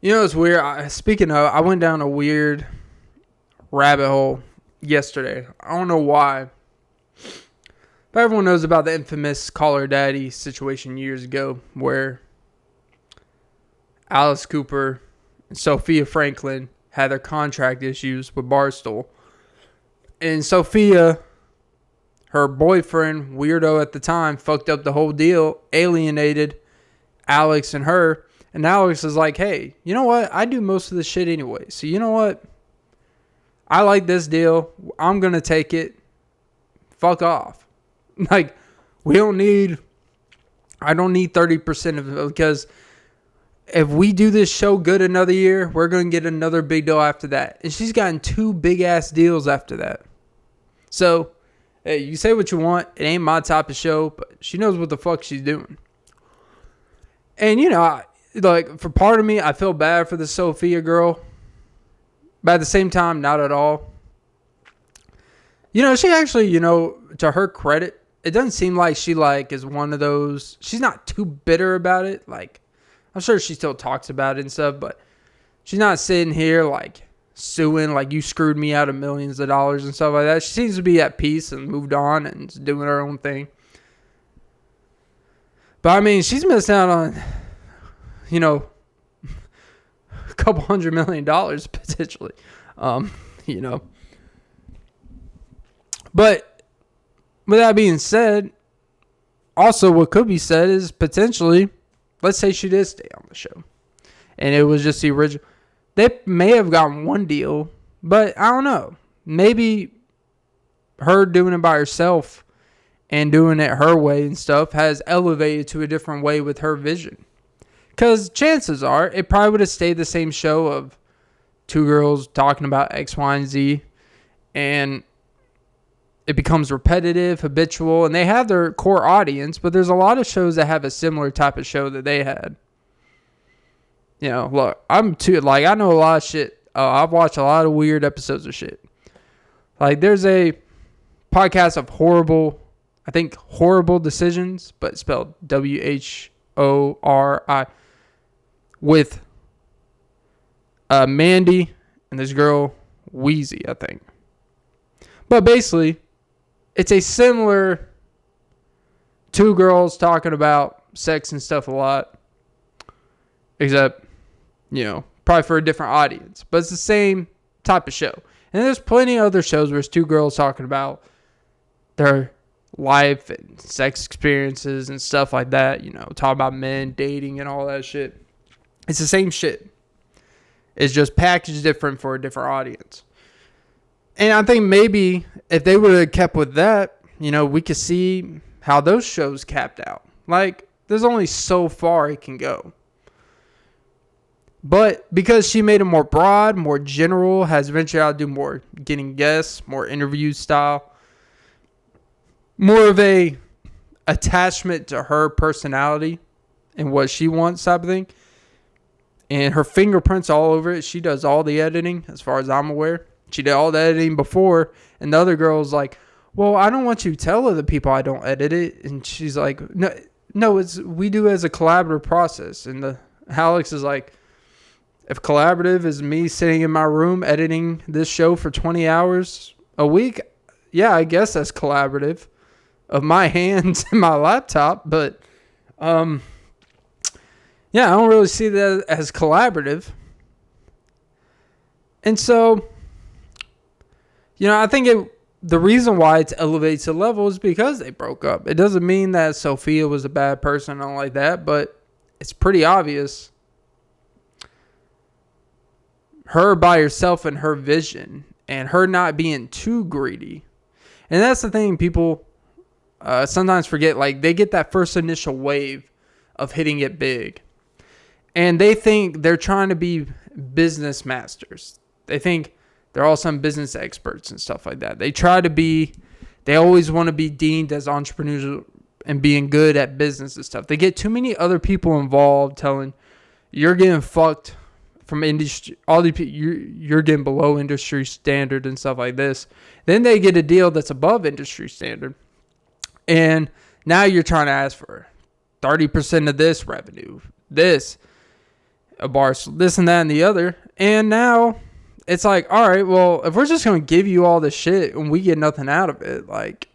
You know, it's weird. Speaking of, I went down a weird rabbit hole yesterday. I don't know why. But everyone knows about the infamous Call Her Daddy situation years ago where Alice Cooper and Sofia Franklyn had their contract issues with Barstool. And Sofia, her boyfriend, weirdo at the time, fucked up the whole deal, alienated Alex and her. And Alex is like, hey, you know what? I do most of this shit anyway. So you know what? I like this deal. I'm going to take it. Fuck off. Like, I don't need 30% of it, because if we do this show good another year, we're going to get another big deal after that. And she's gotten 2 big ass deals after that. So, hey, you say what you want. It ain't my type of show, but she knows what the fuck she's doing. And, you know, for part of me, I feel bad for the Sofia girl. But at the same time, not at all. You know, she actually, you know, to her credit, it doesn't seem like she, is one of those. She's not too bitter about it. I'm sure she still talks about it and stuff, but she's not sitting here, suing, you screwed me out of millions of dollars and stuff like that. She seems to be at peace and moved on and is doing her own thing. But, I mean, she's missing out on, you know, a couple $100 million potentially, you know. But with that being said, also what could be said is potentially, let's say she did stay on the show and it was just the original. They may have gotten one deal, but I don't know. Maybe her doing it by herself and doing it her way and stuff has elevated to a different way with her vision. Because chances are it probably would have stayed the same show of 2 girls talking about X, Y, and Z. And it becomes repetitive, habitual, and they have their core audience, but there's a lot of shows that have a similar type of show that they had. You know, look, I know a lot of shit. I've watched a lot of weird episodes of shit. There's a podcast of horrible decisions, but spelled WHORI, with Mandy and this girl, Wheezy, I think. But basically, it's a similar 2 girls talking about sex and stuff a lot. Except, you know, probably for a different audience. But it's the same type of show. And there's plenty of other shows where it's 2 girls talking about their life and sex experiences and stuff like that. You know, talk about men, dating, and all that shit. It's the same shit. It's just packaged different for a different audience. And I think maybe if they would have kept with that, you know, we could see how those shows capped out. There's only so far it can go. But because she made it more broad, more general, has ventured out to do more getting guests, more interview style, more of a attachment to her personality and what she wants type of thing. And her fingerprints all over it. She does all the editing, as far as I'm aware. She did all the editing before. And the other girl's like, well, I don't want you to tell other people I don't edit it. And she's like, no, we do it as a collaborative process. And Alex is like, if collaborative is me sitting in my room editing this show for 20 hours a week, yeah, I guess that's collaborative of my hands and my laptop. But, yeah, I don't really see that as collaborative. And so, you know, I think the reason why it's elevated to level is because they broke up. It doesn't mean that Sofia was a bad person or like that, but it's pretty obvious. Her by herself and her vision and her not being too greedy. And that's the thing people sometimes forget. They get that first initial wave of hitting it big. And they think they're trying to be business masters. They think they're all some business experts and stuff like that. They always want to be deemed as entrepreneurs and being good at business and stuff. They get too many other people involved telling you're getting fucked from industry. All the people, you're getting below industry standard and stuff like this. Then they get a deal that's above industry standard. And now you're trying to ask for 30% of this revenue. This. a bar, this and that and the other. And now it's like, all right, well, if we're just going to give you all this shit and we get nothing out of it, like,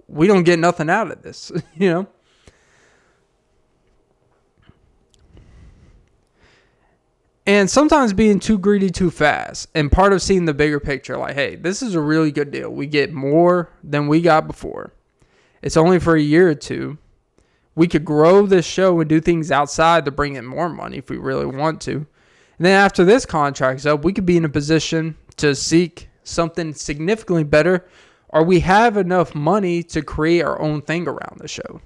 we don't get nothing out of this, you know? And sometimes being too greedy too fast. And part of seeing the bigger picture, like, hey, this is a really good deal. We get more than we got before. It's only for a year or two. We could grow this show and do things outside to bring in more money if we really want to. And then after this contract's up, we could be in a position to seek something significantly better, or we have enough money to create our own thing around the show.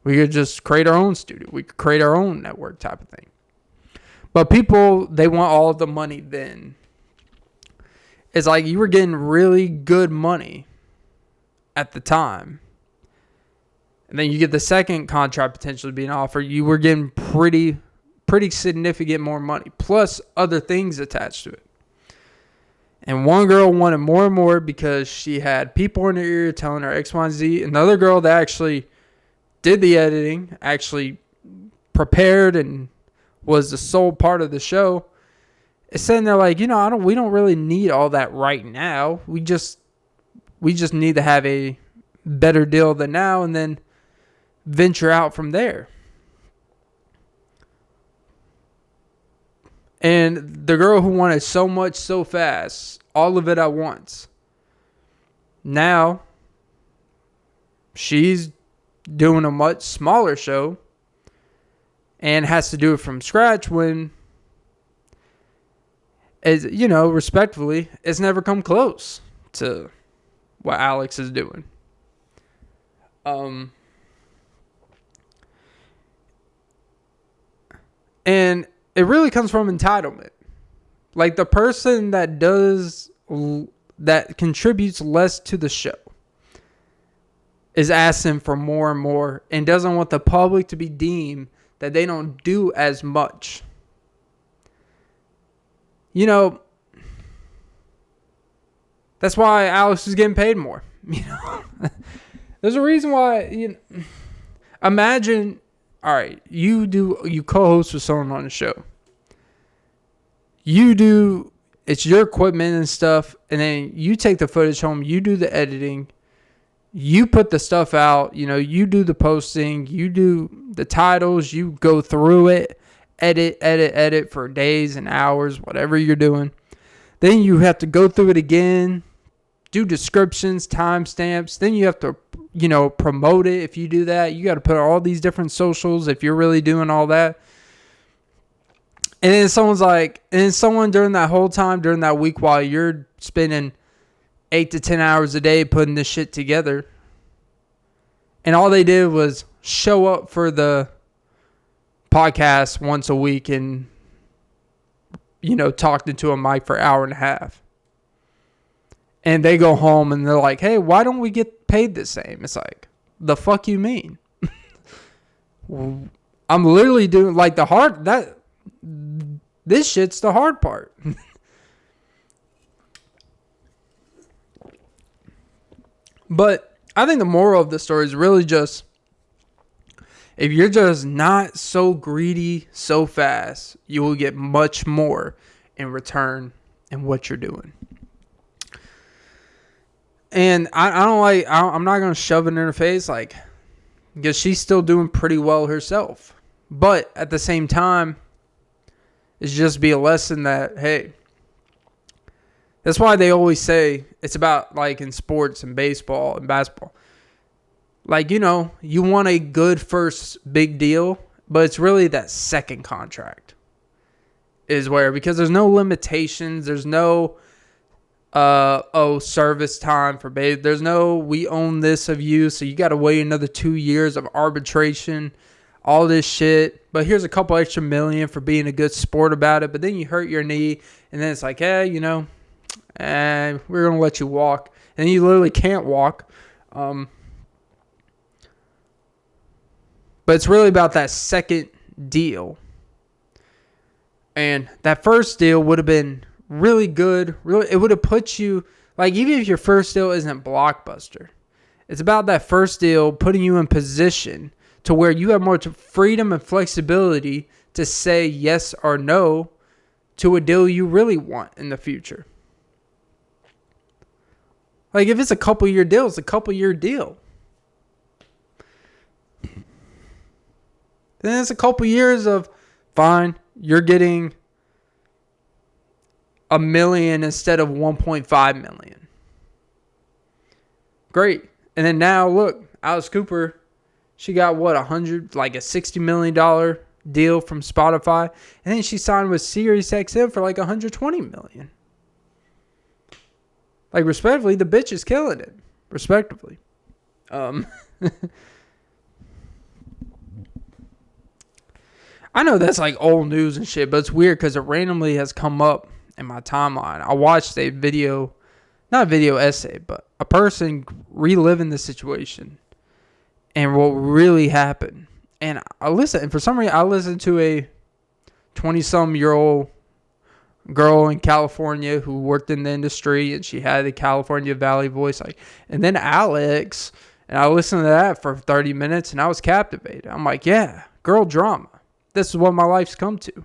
We could just create our own studio. We could create our own network type of thing. But people, they want all of the money then. It's like you were getting really good money at the time. And then you get the second contract potentially being offered. You were getting pretty significant more money. Plus other things attached to it. And one girl wanted more and more because she had people in her ear telling her X, Y, and Z. Another girl that actually did the editing, actually prepared and was the sole part of the show, is sitting there like, we don't really need all that right now. We just need to have a better deal than now and then venture out from there. And the girl who wanted so much so fast, all of it at once, now she's doing a much smaller show and has to do it from scratch when, respectfully, it's never come close to what Alex is doing. And it really comes from entitlement. Like the person that contributes less to the show is asking for more and more and doesn't want the public to be deemed that they don't do as much. That's why Alex is getting paid more. There's a reason why. Imagine, all right, you co-host with someone on the show. It's your equipment and stuff, and then you take the footage home. You do the editing. You put the stuff out, you do the posting, you do the titles, you go through it, edit for days and hours, whatever you're doing. Then you have to go through it again, do descriptions, timestamps. Then you have to, promote it. If you do that, you got to put all these different socials if you're really doing all that. And then someone during that whole time, during that week while you're spending 8 to 10 hours a day putting this shit together, and all they did was show up for the podcast once a week and talked into a mic for an hour and a half, and they go home and they're like, hey, why don't we get paid the same? It's like, the fuck you mean? I'm literally doing like this shit's the hard part. But I think the moral of the story is really just, if you're just not so greedy so fast, you will get much more in return in what you're doing. And I'm not going to shove it in her face, because she's still doing pretty well herself. But at the same time, it's just be a lesson that, hey, that's why they always say it's about, in sports and baseball and basketball. You want a good first big deal, but it's really that second contract is where, because there's no limitations. There's no, service time for base. There's no, we own this of you, so you got to wait another 2 years of arbitration, all this shit. But here's a couple extra million for being a good sport about it. But then you hurt your knee, and then it's like, hey, and we're going to let you walk. And you literally can't walk. But it's really about that second deal. And that first deal would have been really good. Really, it would have put you, even if your first deal isn't blockbuster, it's about that first deal putting you in position to where you have more freedom and flexibility to say yes or no to a deal you really want in the future. Like, if it's a couple year deal, it's a couple year deal. Then it's a couple years of, fine, you're getting $1 million instead of 1.5 million. Great. And then now, look, Alice Cooper, she got what, a $60 million deal from Spotify. And then she signed with SiriusXM for like $120 million. Like, respectively, the bitch is killing it. Respectively. I know that's like old news and shit, but it's weird because it randomly has come up in my timeline. I watched a video, not a video essay, but a person reliving the situation and what really happened. And I listened, and for some reason, I listened to a 20-some-year-old girl in California who worked in the industry, and she had a California Valley voice. And then Alex, and I listened to that for 30 minutes, and I was captivated. I'm like, yeah, girl drama. This is what my life's come to.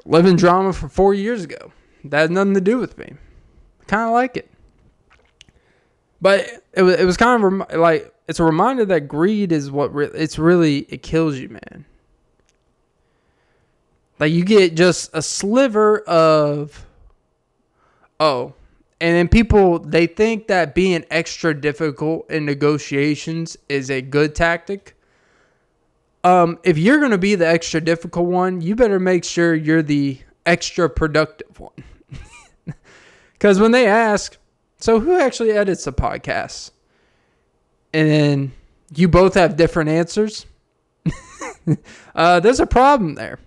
Living drama for 4 years ago. That had nothing to do with me. I kind of like it. But it was kind of like, it's a reminder that greed is what it kills you, man. Like, you get just a sliver of, and then people, they think that being extra difficult in negotiations is a good tactic. If you're going to be the extra difficult one, you better make sure you're the extra productive one. Because when they ask, so who actually edits a podcast? And then you both have different answers. There's a problem there.